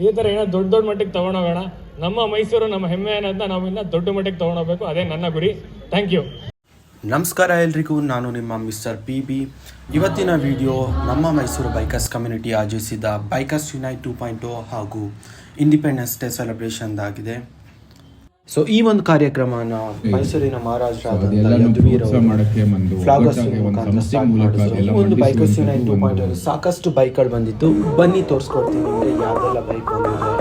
ಈ ಥರ ಏನೋ ದೊಡ್ಡ ಮಟ್ಟಿಗೆ ತೊಗೊಂಡೋಗೋಣ. ನಮ್ಮ ಮೈಸೂರು ನಮ್ಮ ಹೆಮ್ಮೆ ಅನ್ನೋದನ್ನ ನಾವು ಇನ್ನೂ ದೊಡ್ಡ ಮಟ್ಟಿಗೆ ತೊಗೊಂಡೋಗ್ಬೇಕು. ಅದೇ ನನ್ನ ಗುರಿ. Thank you. ನಮಸ್ಕಾರ ಎಲ್ರಿಗೂ, ನಾನು ನಿಮ್ಮ ಮಿಸ್ಟರ್ PB. ಇವತ್ತಿನ ವಿಡಿಯೋ ನಮ್ಮ ಮೈಸೂರು ಬೈಕರ್ಸ್ ಕಮ್ಯುನಿಟಿ ಆಯೋಜಿಸಿದ ಬೈಕರ್ಸ್ ಯುನೈಟ್ 2.0 ಹಾಗೂ ಇಂಡಿಪೆಂಡೆನ್ಸ್ ಡೇ ಸೆಲೆಬ್ರೇಷನ್ದಾಗಿದೆ. ಸೊ ಈ ಒಂದು ಕಾರ್ಯಕ್ರಮನ ಮೈಸೂರಿನ ಮಹಾರಾಜರಾದಂಥ ಯದುವೀರ್ ಫ್ಲಾಗರ್ಸ್ ಮುಖಾಂತರ ಸ್ಟಾರ್ಟ್ ಮಾಡಿದ್ರು. ಈ ಒಂದು ಬೈಕರ್ಸ್ ಯುನೈಟ್ 2.0 ಸಾಕಷ್ಟು ಬೈಕ್ಗಳು ಬಂದಿತ್ತು. ಬನ್ನಿ ತೋರಿಸ್ಕೊಡ್ತೀನಿ ನಿಮಗೆ ಯಾವುದೆಲ್ಲ ಬೈಕ್ ಬಂದಿದೆ.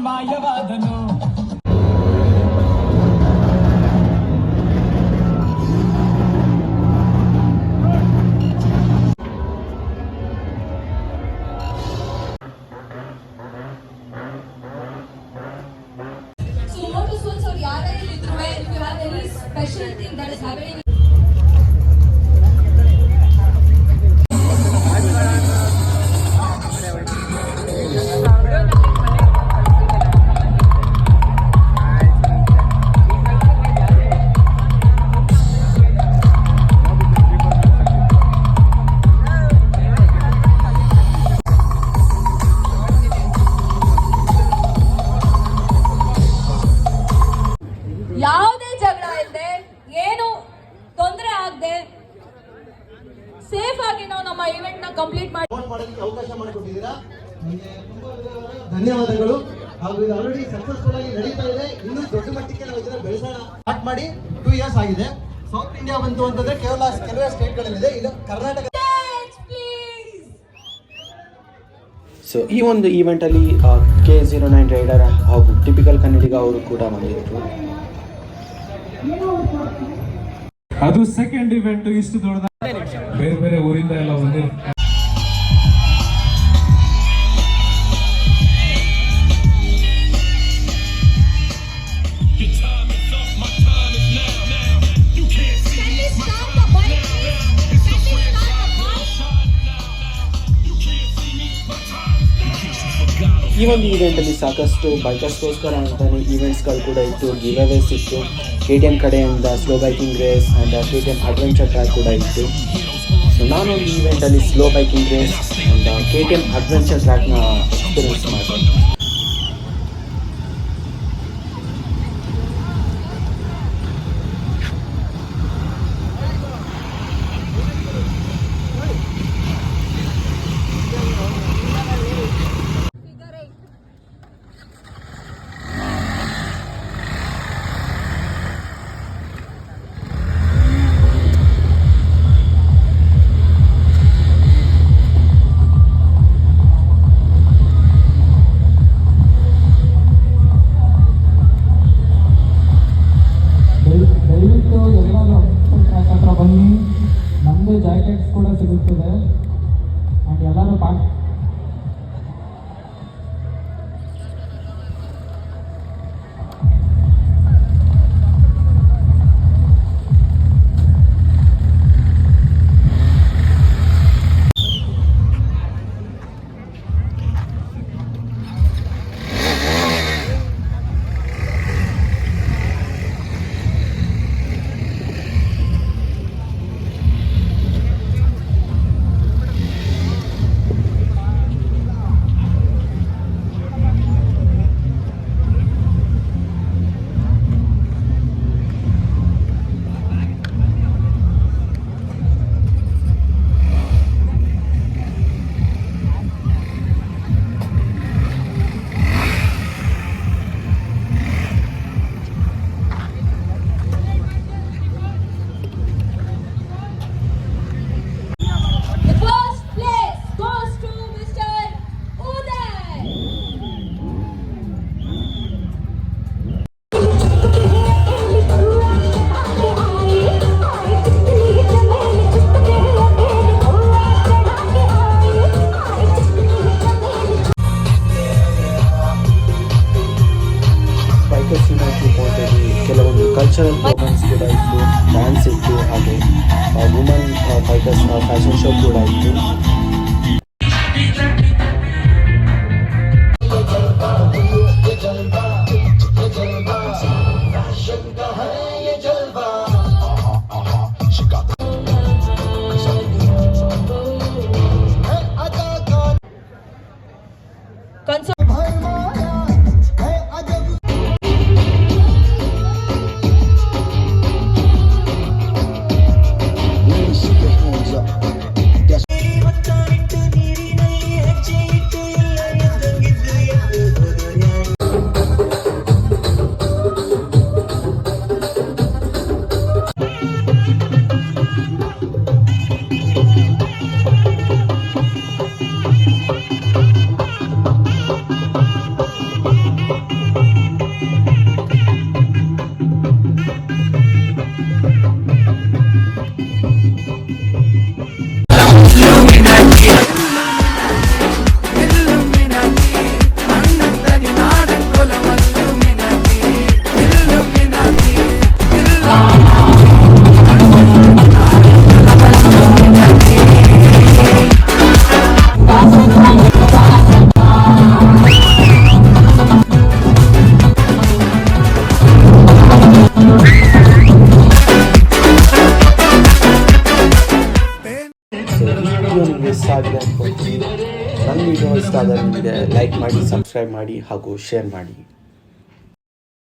ಮಾಯವಾದನು ಯಾವುದೇ ಜಗಳ ಇಲ್ಲದೆ, ಏನು ತೊಂದರೆ ಆಗದೆ ಸೇಫ್ ಆಗಿ ನಾವು ನಮ್ಮ ಇವೆಂಟ್ ನ ಕಂಪ್ಲೀಟ್ ಮಾಡೋದಕ್ಕೆ ಅವಕಾಶ ಮಾಡಿಕೊಟ್ಟಿದ್ದೀರಾ. ಧನ್ಯವಾದಗಳು. ಹಾಗೂ ಇದು ಆಲ್ರೆಡಿ ಸಕ್ಸಸ್ಫುಲ್ ಆಗಿ ನಡೀತಾ ಇದೆ. ಇನ್ನೂ ದೊಡ್ಡ ಮಟ್ಟಕ್ಕೆ ನಾವು ಇದನ್ನ ಬೆಳೆಸೋಣ. ಸ್ಟಾರ್ಟ್ ಮಾಡಿ 2 ಇಯರ್ಸ್ ಆಗಿದೆ. ಸೌತ್ ಇಂಡಿಯಾ ಬಂತು ಅಂತಂದ್ರೆ ಕೇವಲ ಕೆಲವೇ ಸ್ಟೇಟ್ಗಳಲ್ಲಿದೆ. ಇದು ಕರ್ನಾಟಕ. ಸೊ ಈ ಒಂದು ಈವೆಂಟಲ್ಲಿ K09 ರೈಡರ್ ಹಾಗೂ ಟಿಪಿಕಲ್ ಕನ್ನಡಿಗ ಅವರು ಕೂಡ ಬಂದಿದ್ರು. ಅದು ಸೆಕೆಂಡ್ ಇವೆಂಟ್. ಇಷ್ಟು ದೊಡ್ಡದ ಬೇರೆ ಬೇರೆ ಊರಿಂದ ಎಲ್ಲ ಬಂದಿರು. ಈ ಒಂದು ಈವೆಂಟಲ್ಲಿ ಸಾಕಷ್ಟು ಬೈಕರ್ಸ್ಗೋಸ್ಕರ ಅಂತಾನೆ ಈವೆಂಟ್ಸ್ಗಳು ಕೂಡ ಇತ್ತು. ಗಿವ್ ಅವೇಸ್ ಇತ್ತು. KTM ಕಡೆಯಿಂದ slow biking race and KTM adventure track ಕೂಡ ಇತ್ತು. ಸೊ ನಾನೊಂದು ಈವೆಂಟಲ್ಲಿ slow biking race and KTM adventure ಟ್ರ್ಯಾಕ್ನ ಎಕ್ಸ್ಪೀರಿಯನ್ಸ್ ಮಾಡಿದೆ. ನಮ್ಮದು ಜಾಕೆಟ್ಸ್ ಕೂಡ ಸಿಗುತ್ತದೆ ಆ್ಯಂಡ್ ಎಲ್ಲರೂ ಕಲ್ಚರಲ್ ಪ್ರೋಗ್ರಾಮ್ಸ್ ಕೂಡ ಇತ್ತು, ಡ್ಯಾನ್ಸ್ ಇತ್ತು, ಹಾಗೆ ವುಮನ್ ಬೈಕರ್ಸ್ ಫ್ಯಾಷನ್ ಶೋ ಕೂಡ ಇತ್ತು. ಇಷ್ಟ ಆಗಿದೆ ಅನ್ಕೊಳ್ತೀನಿ. ನನ್ನ ವಿಡಿಯೋ ಇಷ್ಟ ಆದರೆ ನಿಮಗೆ ಲೈಕ್ ಮಾಡಿ, ಸಬ್ಸ್ಕ್ರೈಬ್ ಮಾಡಿ ಹಾಗೂ ಶೇರ್ ಮಾಡಿ.